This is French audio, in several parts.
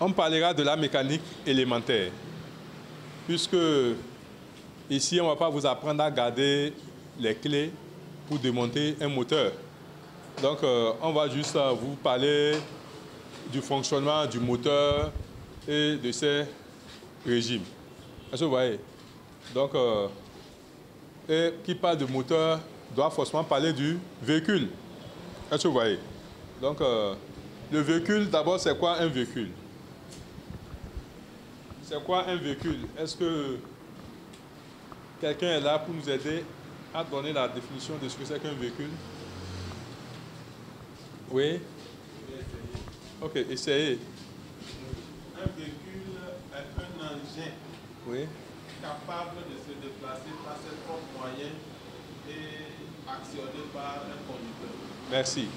on parlera de la mécanique élémentaire. Puisque ici, on ne va pas vous apprendre à garder les clés pour démonter un moteur. Donc, on va juste vous parler du fonctionnement du moteur et de ses régimes. Est-ce que vous voyez? Donc, et qui parle de moteur doit forcément parler du véhicule. Est-ce que vous voyez? Donc, le véhicule, d'abord, c'est quoi un véhicule? C'est quoi un véhicule? Est-ce que quelqu'un est là pour nous aider à donner la définition de ce que c'est qu'un véhicule? Oui? Ok, essayez. Un véhicule est un engin, Oui, capable de se déplacer par ses propres moyens et actionné par un conducteur. merci.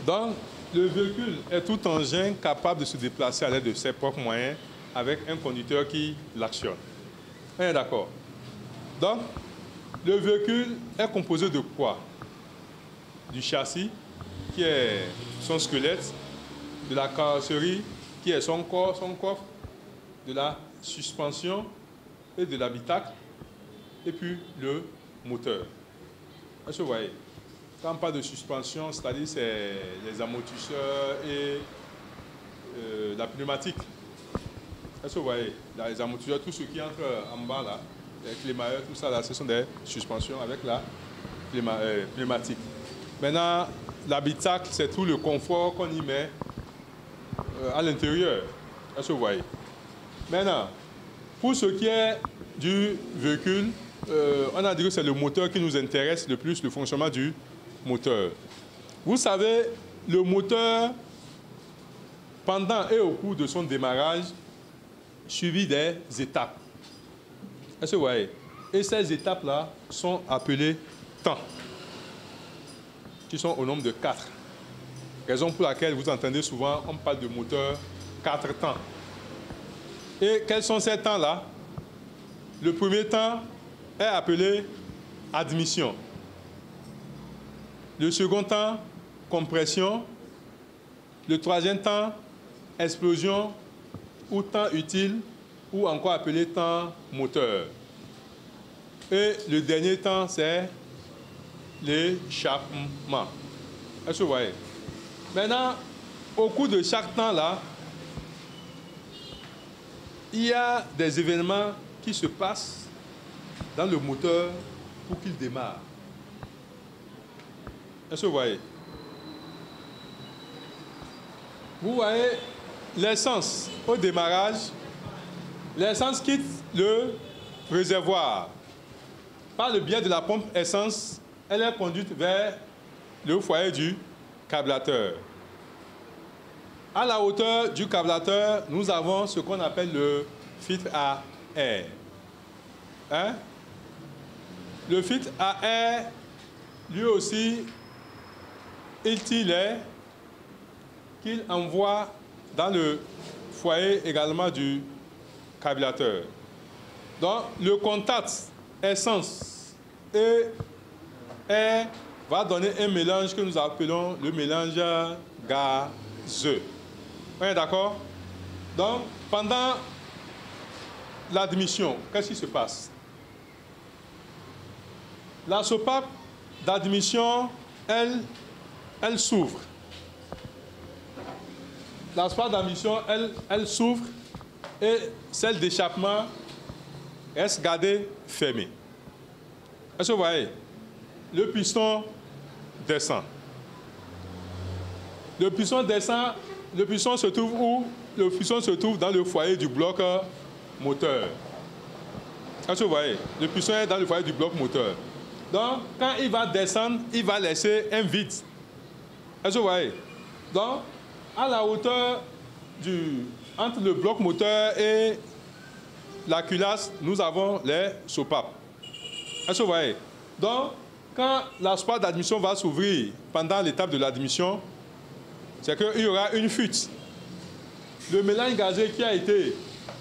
Donc, le véhicule est tout engin capable de se déplacer à l'aide de ses propres moyens avec un conducteur qui l'actionne. On est d'accord? Donc, le véhicule est composé de quoi? Du châssis, qui est son squelette, de la carrosserie, qui est son corps, son coffre, de la suspension et de l'habitacle, et puis le moteur. Est-ce que vous voyez? Quand on parle de suspension, c'est-à-dire c'est les amortisseurs et la pneumatique. Est-ce que vous voyez? Là, les amortisseurs, tout ce qui entre en bas là, les clémailleurs, tout ça là, ce sont des suspensions avec la pneumatique. Maintenant, l'habitacle, c'est tout le confort qu'on y met à l'intérieur. Est-ce que vous voyez? Maintenant, pour ce qui est du véhicule, on a dit que c'est le moteur qui nous intéresse le plus, le fonctionnement du moteur. Vous savez, le moteur, pendant et au cours de son démarrage, suivit des étapes. Est-ce que vous voyez? Et ces étapes-là sont appelées temps, qui sont au nombre de 4. Raison pour laquelle vous entendez souvent, on parle de moteur 4 temps. Et quels sont ces temps-là? Le premier temps est appelé admission. Le second temps, compression. Le troisième temps, explosion ou temps utile, ou encore appelé temps moteur. Et le dernier temps, c'est l'échappement. Est-ce que vous voyez? Maintenant, au cours de chaque temps-là, il y a des événements qui se passent dans le moteur pour qu'il démarre. Est-ce que vous voyez? Vous voyez l'essence au démarrage. L'essence quitte le réservoir. Par le biais de la pompe essence, elle est conduite vers le foyer du carburateur. À la hauteur du carburateur, nous avons ce qu'on appelle le filtre à air. Hein? Le filtre à air, lui aussi, il tire l'air qu'il envoie dans le foyer également du carburateur. Donc, le contact essence et air va donner un mélange que nous appelons le mélange gazeux. On est d'accord? Donc, pendant l'admission, qu'est-ce qui se passe? La soupape d'admission, elle s'ouvre. La soupape d'admission, elle s'ouvre et celle d'échappement reste gardée fermée. Est-ce que vous voyez? Le piston descend. Le piston descend. Le piston se trouve où? Le piston se trouve dans le foyer du bloc moteur. Est-ce que vous voyez? Le piston est dans le foyer du bloc moteur. Donc, quand il va descendre, il va laisser un vide. Est-ce que vous voyez? Donc, à la hauteur entre le bloc moteur et la culasse, nous avons les soupapes. Est-ce que vous voyez? Donc, quand la soupape d'admission va s'ouvrir pendant l'étape de l'admission, c'est qu'il y aura une fuite. Le mélange gazeux qui a été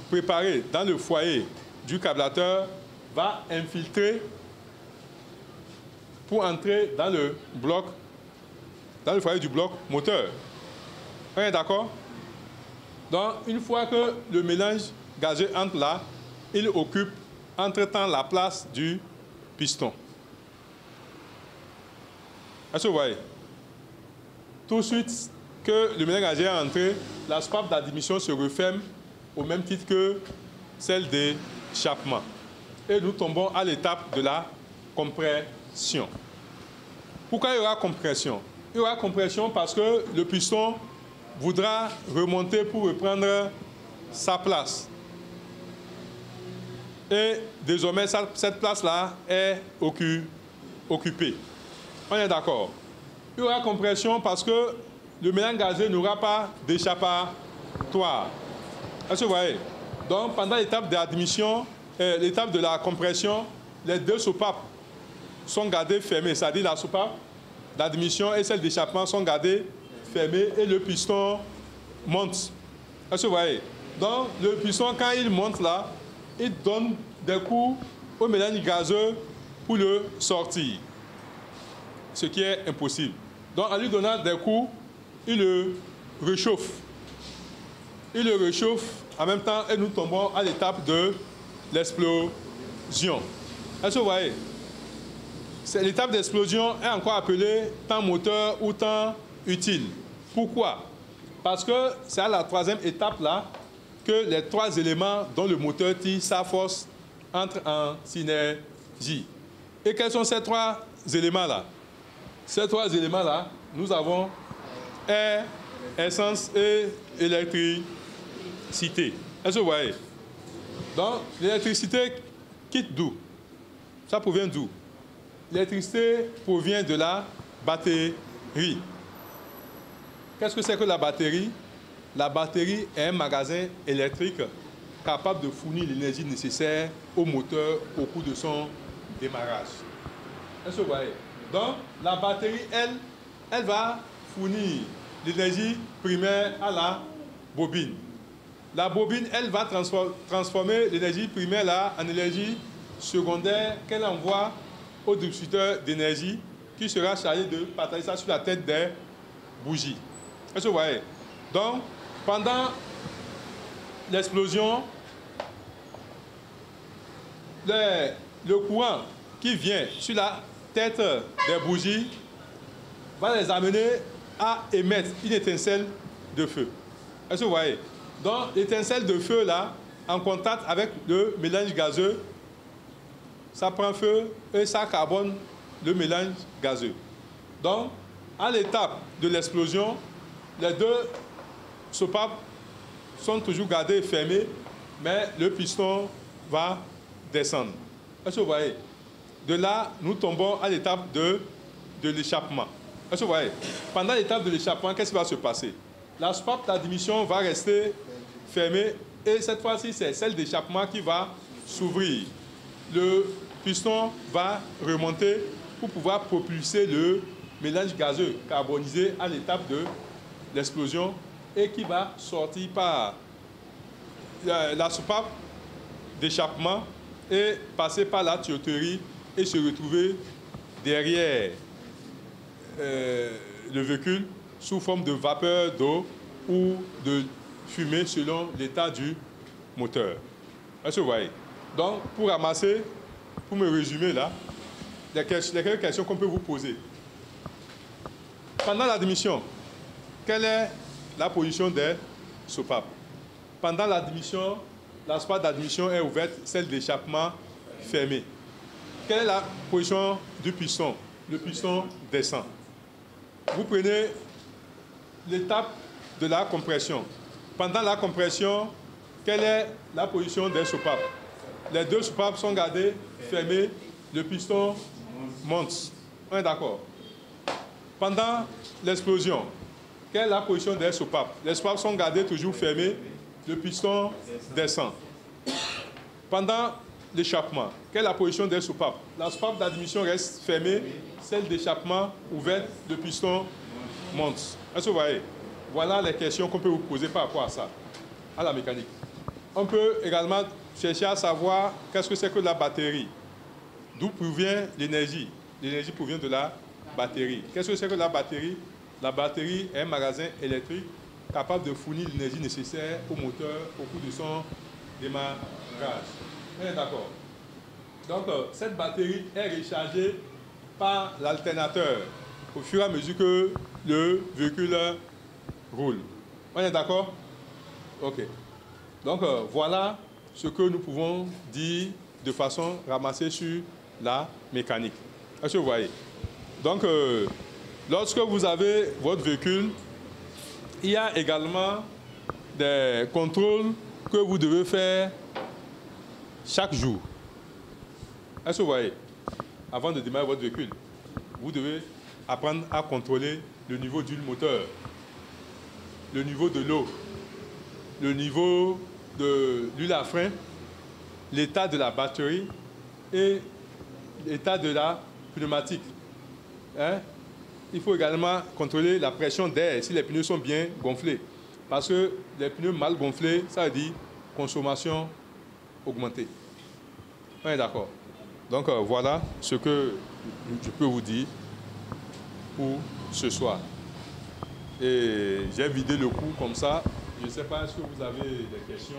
préparé dans le foyer du carburateur va infiltrer pour entrer dans le foyer du bloc moteur. On est d'accord? Donc, une fois que le mélange gazeux entre là, il occupe entre-temps la place du piston. Est-ce que vous voyez? Tout de suite que le mélange gazeux est entré, la soupape d'admission se referme au même titre que celle d'échappement. Et nous tombons à l'étape de la compression. Pourquoi il y aura compression? Il y aura compression parce que le piston voudra remonter pour reprendre sa place. Et désormais, cette place-là est occupée. On est d'accord? Il y aura compression parce que le mélange gazeux n'aura pas d'échappatoire. Est-ce que vous voyez? Donc, pendant l'étape d'admission, l'étape de la compression, les deux soupapes sont gardées fermées, c'est-à-dire la soupape d'admission et celle d'échappement sont gardées fermées et le piston monte. Est-ce que vous voyez? Donc, le piston, quand il monte là, il donne des coups au mélange gazeux pour le sortir, ce qui est impossible. Donc, en lui donnant des coups, il le réchauffe. Il le réchauffe en même temps et nous tombons à l'étape de l'explosion. Est-ce que vous voyez? L'étape d'explosion est encore appelée temps moteur ou temps utile. Pourquoi? Parce que c'est à la troisième étape là que les trois éléments dont le moteur tire sa force entrent en synergie. Et quels sont ces trois éléments-là? Ces trois éléments-là, nous avons air, essence et électricité. Est-ce que vous voyez? Donc, l'électricité quitte d'où? Ça provient d'où? L'électricité provient de la batterie. Qu'est-ce que c'est que la batterie? La batterie est un magasin électrique capable de fournir l'énergie nécessaire au moteur au cours de son démarrage. Est-ce que vous voyez? Donc, la batterie, elle va fournir l'énergie primaire à la bobine. La bobine, elle va transformer l'énergie primaire là en énergie secondaire qu'elle envoie au distributeur d'énergie qui sera chargé de partager ça sur la tête des bougies. Est-ce que vous voyez? Donc, pendant l'explosion, le courant qui vient sur la tête des bougies va les amener à émettre une étincelle de feu. Est-ce que vous voyez? Donc, l'étincelle de feu là, en contact avec le mélange gazeux, ça prend feu et ça carbone le mélange gazeux. Donc, à l'étape de l'explosion, les deux soupapes sont toujours gardées fermées, mais le piston va descendre. Est-ce que vous voyez? De là, nous tombons à l'étape de l'échappement. Est-ce que vous voyez? Pendant l'étape de l'échappement, qu'est-ce qui va se passer? La soupape d'admission va rester fermée et cette fois-ci, c'est celle d'échappement qui va s'ouvrir. Le piston va remonter pour pouvoir propulser le mélange gazeux carbonisé à l'étape de l'explosion et qui va sortir par la soupape d'échappement et passer par la tuyauterie et se retrouver derrière le véhicule sous forme de vapeur d'eau ou de fumée selon l'état du moteur. Est-ce que vous voyez? Donc, pour ramasser, pour me résumer là, les quelques questions qu'on peut vous poser. Pendant l'admission, quelle est la position des soupapes? Pendant l'admission, la soupape d'admission est ouverte, celle d'échappement fermée. Quelle est la position du piston? Le piston descend. Vous prenez l'étape de la compression. Pendant la compression, quelle est la position des soupapes? Les deux soupapes sont gardées fermées, le piston monte. On est d'accord? Pendant l'explosion, quelle est la position des soupapes? Les soupapes sont gardées toujours fermées, le piston descend. Pendant l'échappement, quelle est la position des soupapes? La soupape d'admission reste fermée, celle d'échappement ouverte, le piston monte. Est-ce que vous voyez? Voilà les questions qu'on peut vous poser par rapport à ça, à la mécanique. On peut également chercher à savoir qu'est-ce que c'est que la batterie. D'où provient l'énergie? L'énergie provient de la batterie. Qu'est-ce que c'est que la batterie? La batterie est un magasin électrique capable de fournir l'énergie nécessaire au moteur au cours de son démarrage. On est d'accord? Donc, cette batterie est rechargée par l'alternateur au fur et à mesure que le véhicule roule. On est d'accord? Ok. Donc, voilà ce que nous pouvons dire de façon ramassée sur la mécanique. Est-ce que vous voyez? Donc, lorsque vous avez votre véhicule, il y a également des contrôles que vous devez faire chaque jour. Est-ce que vous voyez? Avant de démarrer votre véhicule, vous devez apprendre à contrôler le niveau d'huile moteur, le niveau de l'eau, le niveau de l'huile à frein, l'état de la batterie et l'état de la pneumatique. Hein? Il faut également contrôler la pression d'air si les pneus sont bien gonflés. Parce que les pneus mal gonflés, ça veut dire consommation augmentée. On est d'accord? Donc voilà ce que je peux vous dire pour ce soir. Et j'ai vidé le cours comme ça. Je ne sais pas si vous avez des questions.